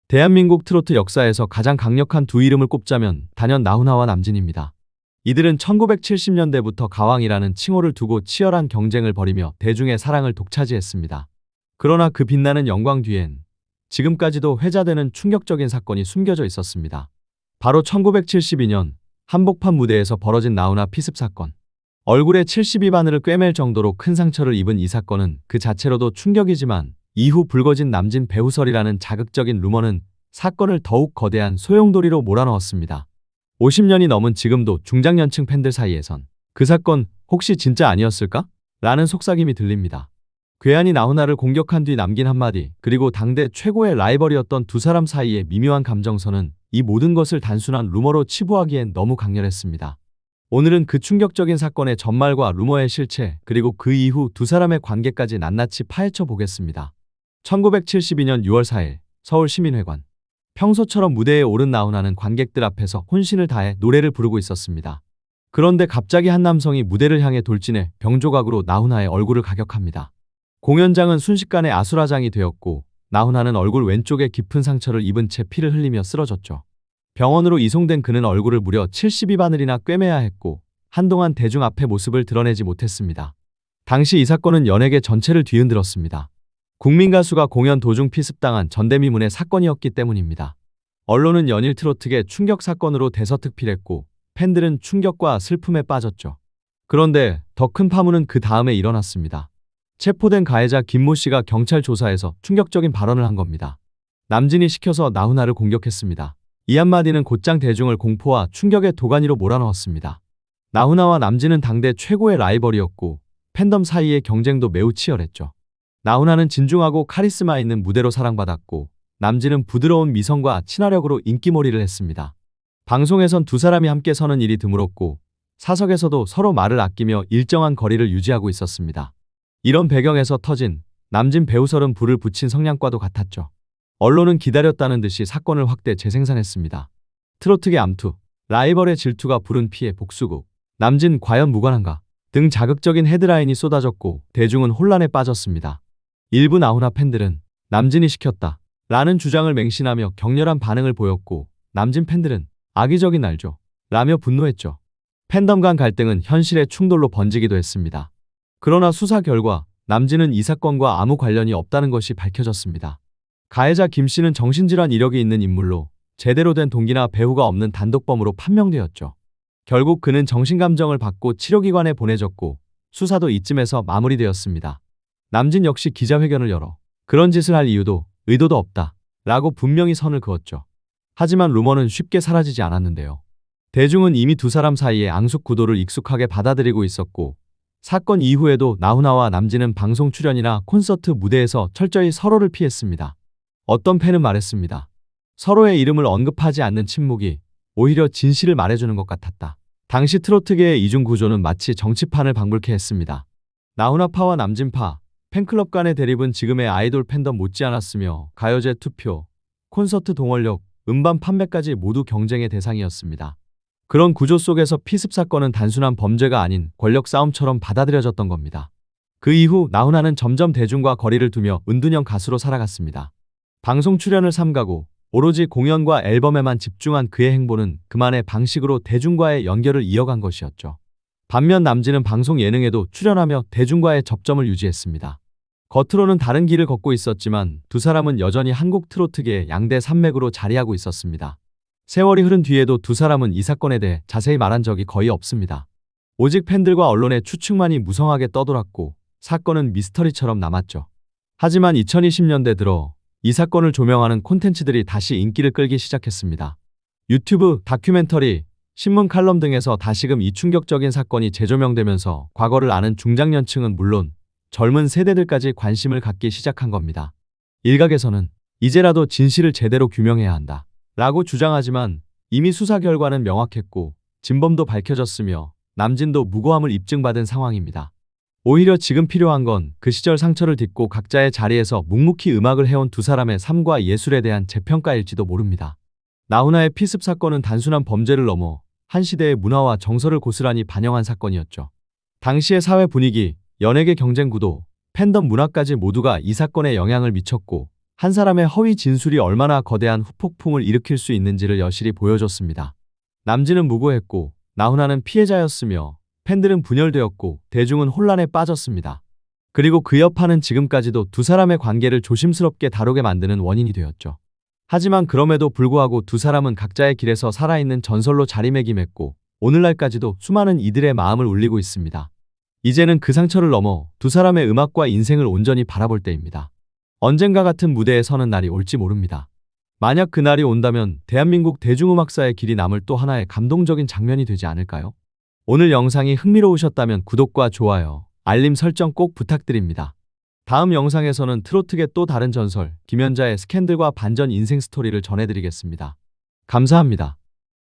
대한민국 트로트 역사에서 가장 강력한 두 이름을 꼽자면 단연 나훈아와 남진입니다. 이들은 1970년대부터 가왕이라는 칭호를 두고 치열한 경쟁을 벌이며 대중의 사랑을 독차지했습니다. 그러나 그 빛나는 영광 뒤엔 지금까지도 회자되는 충격적인 사건이 숨겨져 있었습니다. 바로 1972년 한복판 무대에서 벌어진 나훈아 피습 사건. 얼굴에 72바늘을 꿰맬 정도로 큰 상처를 입은 이 사건은 그 자체로도 충격이지만 이후 불거진 남진 배후설이라는 자극적인 루머는 사건을 더욱 거대한 소용돌이로 몰아넣었습니다. 50년이 넘은 지금도 중장년층 팬들 사이에선 그 사건 혹시 진짜 아니었을까? 라는 속삭임이 들립니다. 괴한이 나훈아를 공격한 뒤 남긴 한마디, 그리고 당대 최고의 라이벌이었던 두 사람 사이의 미묘한 감정선은 이 모든 것을 단순한 루머로 치부하기엔 너무 강렬했습니다. 오늘은 그 충격적인 사건의 전말과 루머의 실체, 그리고 그 이후 두 사람의 관계까지 낱낱이 파헤쳐 보겠습니다. 1972년 6월 4일 서울시민회관. 평소처럼 무대에 오른 나훈아는 관객들 앞에서 혼신을 다해 노래를 부르고 있었습니다. 그런데 갑자기 한 남성이 무대를 향해 돌진해 병조각으로 나훈아의 얼굴을 가격합니다. 공연장은 순식간에 아수라장이 되었고 나훈아는 얼굴 왼쪽에 깊은 상처를 입은 채 피를 흘리며 쓰러졌죠. 병원으로 이송된 그는 얼굴을 무려 72바늘이나 꿰매야 했고 한동안 대중 앞에 모습을 드러내지 못했습니다. 당시 이 사건은 연예계 전체를 뒤흔들었습니다. 국민 가수가 공연 도중 피습당한 전대미문의 사건이었기 때문입니다. 언론은 연일 트로트계 충격 사건으로 대서특필했고 팬들은 충격과 슬픔에 빠졌죠. 그런데 더 큰 파문은 그 다음에 일어났습니다. 체포된 가해자 김모 씨가 경찰 조사에서 충격적인 발언을 한 겁니다. 남진이 시켜서 나훈아를 공격했습니다. 이 한마디는 곧장 대중을 공포와 충격의 도가니로 몰아넣었습니다. 나훈아와 남진은 당대 최고의 라이벌이었고 팬덤 사이의 경쟁도 매우 치열했죠. 나훈아는 진중하고 카리스마 있는 무대로 사랑받았고 남진은 부드러운 미성과 친화력으로 인기몰이를 했습니다. 방송에선 두 사람이 함께 서는 일이 드물었고 사석에서도 서로 말을 아끼며 일정한 거리를 유지하고 있었습니다. 이런 배경에서 터진 남진 배후설은 불을 붙인 성냥과도 같았죠. 언론은 기다렸다는 듯이 사건을 확대 재생산했습니다. 트로트계 암투, 라이벌의 질투가 부른 피해 복수국, 남진 과연 무관한가 등 자극적인 헤드라인이 쏟아졌고 대중은 혼란에 빠졌습니다. 일부 나훈아 팬들은 남진이 시켰다 라는 주장을 맹신하며 격렬한 반응을 보였고 남진 팬들은 악의적인 날조 라며 분노했죠. 팬덤 간 갈등은 현실의 충돌로 번지기도 했습니다. 그러나 수사 결과 남진은 이 사건과 아무 관련이 없다는 것이 밝혀졌습니다. 가해자 김 씨는 정신질환 이력이 있는 인물로 제대로 된 동기나 배후가 없는 단독범으로 판명되었죠. 결국 그는 정신감정을 받고 치료기관에 보내졌고 수사도 이쯤에서 마무리되었습니다. 남진 역시 기자회견을 열어 그런 짓을 할 이유도 의도도 없다 라고 분명히 선을 그었죠. 하지만 루머는 쉽게 사라지지 않았는데요. 대중은 이미 두 사람 사이의 앙숙 구도를 익숙하게 받아들이고 있었고 사건 이후에도 나훈아와 남진은 방송 출연이나 콘서트 무대에서 철저히 서로를 피했습니다. 어떤 팬은 말했습니다. 서로의 이름을 언급하지 않는 침묵이 오히려 진실을 말해주는 것 같았다. 당시 트로트계의 이중 구조는 마치 정치판을 방불케 했습니다. 나훈아파와 남진파, 팬클럽 간의 대립은 지금의 아이돌 팬덤 못지않았으며 가요제 투표, 콘서트 동원력, 음반 판매까지 모두 경쟁의 대상이었습니다. 그런 구조 속에서 피습 사건은 단순한 범죄가 아닌 권력 싸움처럼 받아들여졌던 겁니다. 그 이후 나훈아는 점점 대중과 거리를 두며 은둔형 가수로 살아갔습니다. 방송 출연을 삼가고 오로지 공연과 앨범에만 집중한 그의 행보는 그만의 방식으로 대중과의 연결을 이어간 것이었죠. 반면 남진은 방송 예능에도 출연하며 대중과의 접점을 유지했습니다. 겉으로는 다른 길을 걷고 있었지만 두 사람은 여전히 한국 트로트계의 양대 산맥으로 자리하고 있었습니다. 세월이 흐른 뒤에도 두 사람은 이 사건에 대해 자세히 말한 적이 거의 없습니다. 오직 팬들과 언론의 추측만이 무성하게 떠돌았고 사건은 미스터리처럼 남았죠. 하지만 2020년대 들어 이 사건을 조명하는 콘텐츠들이 다시 인기를 끌기 시작했습니다. 유튜브, 다큐멘터리, 신문 칼럼 등에서 다시금 이 충격적인 사건이 재조명되면서 과거를 아는 중장년층은 물론 젊은 세대들까지 관심을 갖기 시작한 겁니다. 일각에서는 이제라도 진실을 제대로 규명해야 한다 라고 주장하지만 이미 수사 결과는 명확했고 진범도 밝혀졌으며 남진도 무고함을 입증받은 상황입니다. 오히려 지금 필요한 건 그 시절 상처를 딛고 각자의 자리에서 묵묵히 음악을 해온 두 사람의 삶과 예술에 대한 재평가일지도 모릅니다. 나훈아의 피습 사건은 단순한 범죄를 넘어 한 시대의 문화와 정서를 고스란히 반영한 사건이었죠. 당시의 사회 분위기, 연예계 경쟁 구도, 팬덤 문화까지 모두가 이 사건에 영향을 미쳤고 한 사람의 허위 진술이 얼마나 거대한 후폭풍을 일으킬 수 있는지를 여실히 보여줬습니다. 남진은 무고했고 나훈아는 피해자였으며 팬들은 분열되었고 대중은 혼란에 빠졌습니다. 그리고 그 여파는 지금까지도 두 사람의 관계를 조심스럽게 다루게 만드는 원인이 되었죠. 하지만 그럼에도 불구하고 두 사람은 각자의 길에서 살아있는 전설로 자리매김했고 오늘날까지도 수많은 이들의 마음을 울리고 있습니다. 이제는 그 상처를 넘어 두 사람의 음악과 인생을 온전히 바라볼 때입니다. 언젠가 같은 무대에 서는 날이 올지 모릅니다. 만약 그날이 온다면 대한민국 대중음악사의 길이 남을 또 하나의 감동적인 장면이 되지 않을까요? 오늘 영상이 흥미로우셨다면 구독과 좋아요, 알림 설정 꼭 부탁드립니다. 다음 영상에서는 트로트계 또 다른 전설, 김연자의 스캔들과 반전 인생 스토리를 전해드리겠습니다. 감사합니다.